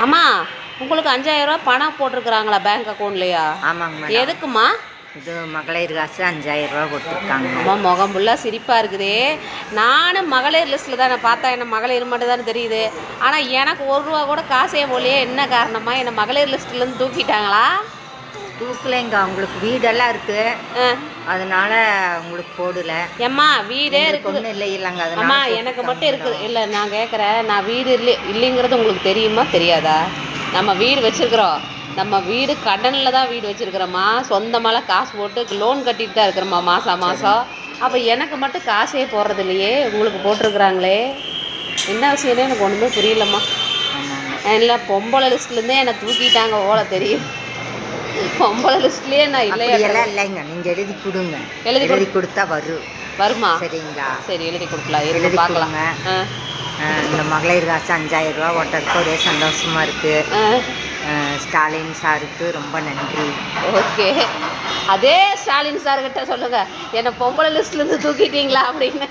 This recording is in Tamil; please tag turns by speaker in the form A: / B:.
A: அம்மா உங்களுக்கு 5000 ரூபா பணம் போட்டிருக்கிறாங்களா பேங்க் அக்கௌண்ட்லையா?
B: ஆமாங்க மேடம்.
A: எதுக்குமா?
B: இது மகளிர் காசு 5000 ரூபா கொடுத்துருக்காங்க.
A: அம்மா முகம் ஃபுல்லாக சிரிப்பாக இருக்குதே. நானும் மகளிர் லிஸ்ட்டில் தான் நான் பார்த்தா என்ன மகளிர் மட்டும் தானே தெரியுது. ஆனால் எனக்கு 1 ரூபா கூட காசே போலையே. என்ன காரணமாக என்னை மகளிர் லிஸ்ட்லேருந்து தூக்கிட்டாங்களா?
B: தூக்கலைங்க, உங்களுக்கு வீடெல்லாம் இருக்கு, அதனால உங்களுக்கு போடல.
A: ஏம்மா வீடே இருக்குது
B: ஒன்றும் இல்லை இல்லைங்க.
A: அம்மா எனக்கு மட்டும் இருக்குது. இல்லை நான் கேட்குறேன், நான் வீடு இல்லைங்கிறது உங்களுக்கு தெரியுமா தெரியாதா? நம்ம வீடு வச்சுருக்குறோம். நம்ம வீடு கடனில் தான் வீடு வச்சுருக்குறோம்மா. சொந்தமாலாம் காசு போட்டு லோன் கட்டிட்டு தான் இருக்கிறோம்மா மாதம் மாதம். அப்போ எனக்கு மட்டும் காசே போடுறது இல்லையே, உங்களுக்கு போட்டிருக்குறாங்களே. என்ன விஷயம்னே எனக்கு ஒன்றுமே புரியலம்மா. இல்லை பொம்பளை லிஸ்ட்லேருந்தே என்னை தூக்கிட்டாங்க போல தெரியும். பொம்பளை லிஸ்ட்லேயே நான் இல்லையா?
B: இல்லைங்க, நீங்கள் எழுதி கொடுங்க. எழுதி கொடுத்தா வருமா? சரிங்களா? சரி எழுதி கொடுக்கலாம். எழுதி பார்க்கலாம். இந்த மகளிர் காசு 5000 ரூபா ஓட்டருக்கு ஒரே சந்தோஷமாக இருக்குது. ஸ்டாலின் சாருக்கு ரொம்ப நன்றி.
A: ஓகே, அதே ஸ்டாலின் சார்கிட்ட சொல்லுங்கள் என்னை பொம்பளை லிஸ்ட்லேருந்து தூக்கிட்டீங்களா அப்படின்னு.